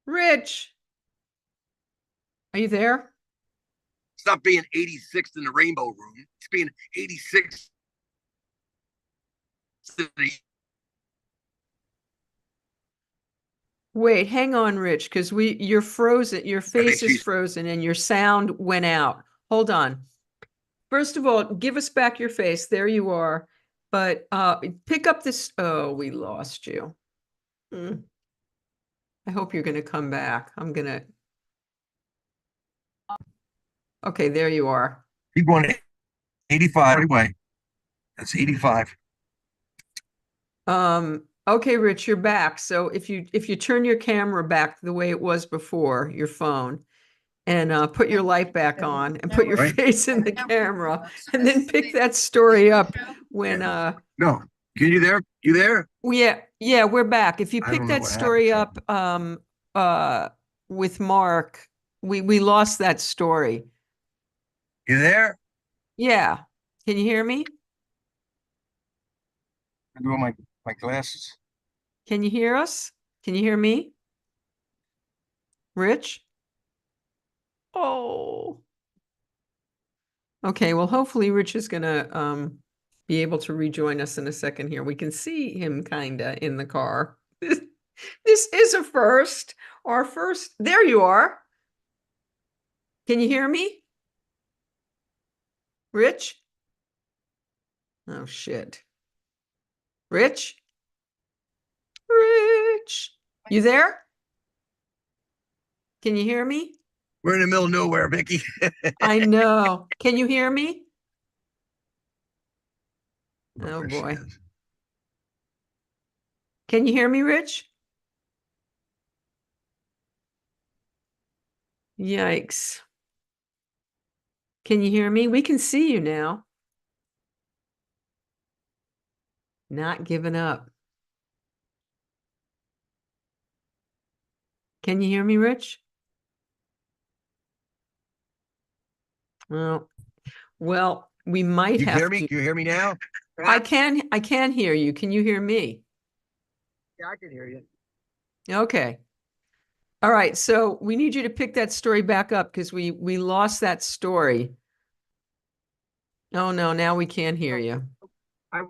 Rich, are you there? It's not being 86th in the Rainbow Room. It's being 86th. Wait, hang on, Rich, because you're frozen. Your face is frozen and your sound went out. Hold on. First of all, give us back your face. There you are. But pick up this. Oh, we lost you. I hope you're going to come back. Okay, there you are. Keep going. 85 anyway. That's 85. Okay, Rich, you're back. So if you turn your camera back the way it was before, your phone, and put your light back on and put your face in the camera, and then pick that story up when No. Can you there? You there? Yeah, we're back. If you pick that story up with Mark, we lost that story. You there? Yeah. Can you hear me? I'm doing my glasses. Can you hear us? Can you hear me? Rich? Oh. Okay, well, hopefully Rich is gonna be able to rejoin us in a second here. We can see him kinda in the car. This is a first. Our first. There you are. Can you hear me? Rich? Oh shit. Rich? Rich? You there? Can you hear me? We're in the middle of nowhere, Vicki. I know. Can you hear me? Oh boy. Can you hear me, Rich? Yikes. Can you hear me? We can see you now. Not giving up. Can you hear me, Rich? Oh, well, we might You have hear me? to. Can you hear me now? I can hear you. Can you hear me? Yeah, I can hear you. Okay. All right. So we need you to pick that story back up because we lost that story. Oh no, now we can't hear you. I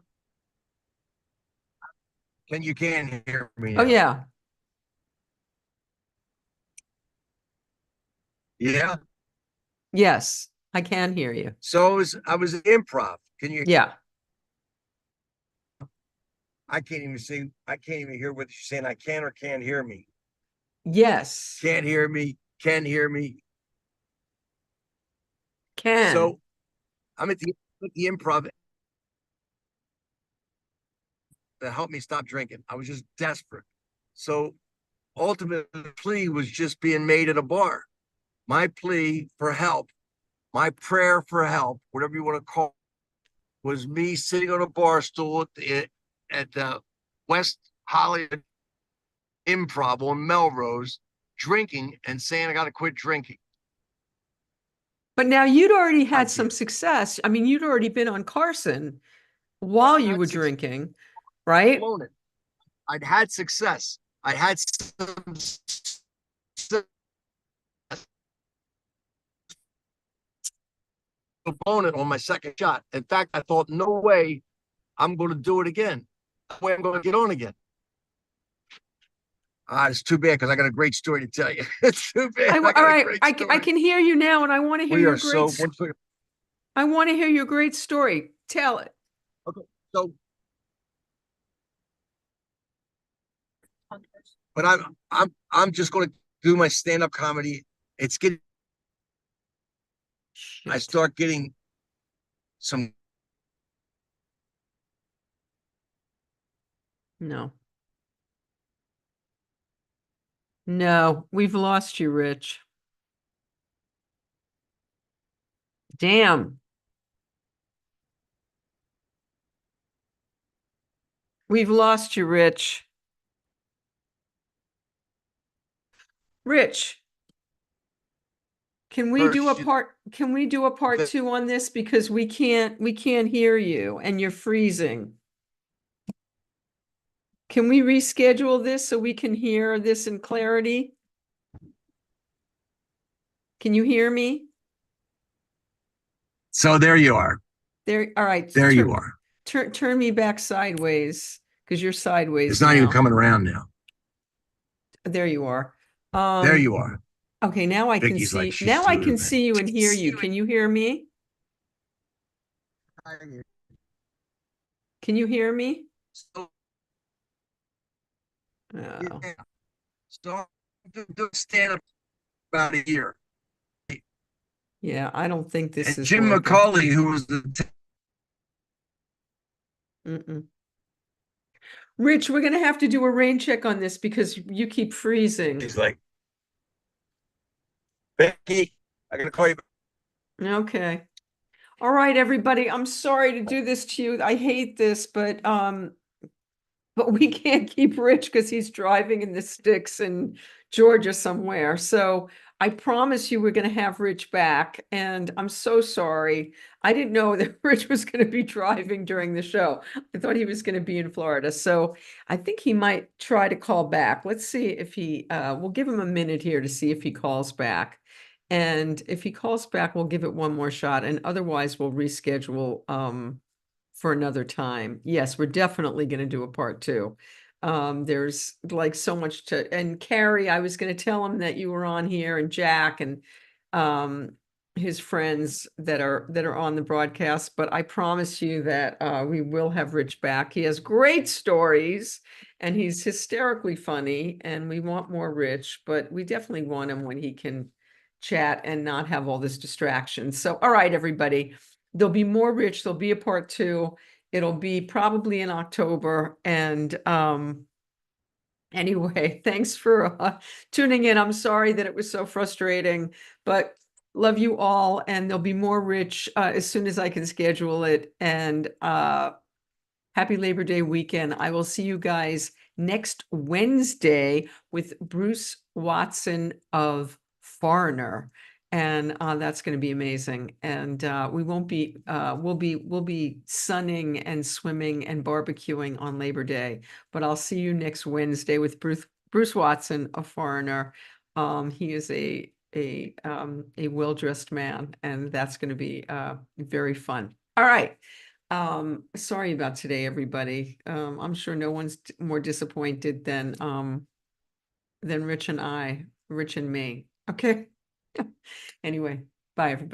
can hear me Oh now. yeah. Yeah. Yes, I can hear you. So I was improv. Can you Yeah. I can't even see I can't even hear what you're saying. I can or can't hear me. Yes. Can't hear me. Can hear me. Can. So I'm at the improv that helped me stop drinking. I was just desperate. So ultimately the plea was just being made at a bar. My plea for help, my prayer for help, whatever you want to call it, was me sitting on a bar stool at the West Hollywood Improv on Melrose, drinking and saying I got to quit drinking. But now you'd already I had some did. success. I mean, you'd already been on Carson while you I'd were drinking, right? blown it. I'd had success. I had some blown it on my second shot. In fact, I thought, no way I'm going to do it again. No way I'm going to get on again. It's too bad because I got a great story to tell you. It's too bad. I All got a right. great I story. can hear you now, and I want to hear We your are so. I want to hear your great story. Tell it. Okay. So, but I'm just going to do my stand up comedy. It's getting. I Shit. start getting some. No. No, we've lost you, Rich. Damn. We've lost you, Rich. Rich, can we do a part two on this because we can't hear you and you're freezing. Can we reschedule this so we can hear this in clarity? Can you hear me? So there you are. There, all right. There you are. Turn me back sideways because you're sideways It's not even now. coming around now. There you are. There you are. Okay, now I can Vicky's see. like, she's Now I doing can it. see you and hear you. Can you hear me? Can you hear me? So, Oh, yeah. So do stand up about a year. yeah. I don't think this And is Jim working. McCauley, who was the Mm-mm. Rich, we're gonna have to do a rain check on this because you keep freezing. he's like, Becky, I gotta call you back. Okay. All right, everybody. I'm sorry to do this to you. I hate this, but we can't keep Rich because he's driving in the sticks in Georgia somewhere. So I promise you we're going to have Rich back. And I'm so sorry. I didn't know that Rich was going to be driving during the show. I thought he was going to be in Florida. So I think he might try to call back. Let's see if we'll give him a minute here to see if he calls back. And if he calls back, we'll give it one more shot. And otherwise, we'll reschedule for another time. Yes, we're definitely going to do a part two. There's like so much and Carrie, I was going to tell him that you were on here and Jack and his friends that are on the broadcast, but I promise you that we will have Rich back. He has great stories and he's hysterically funny and we want more Rich, but we definitely want him when he can chat and not have all this distraction. So, all right, everybody. There'll be more Rich. There'll be a part two. It'll be probably in October, and Anyway, thanks for tuning in. I'm sorry that it was so frustrating, but love you all. And there'll be more Rich as soon as I can schedule it. And happy Labor Day weekend. I will see you guys next Wednesday with Bruce Watson of Foreigner. And that's going to be amazing. And we won't be, we'll be sunning and swimming and barbecuing on Labor Day. But I'll see you next Wednesday with Bruce Watson, a Foreigner. He is a well-dressed man, and that's going to be very fun. All right. Sorry about today, everybody. I'm sure no one's more disappointed than Rich and me. Okay. Anyway, bye, everybody.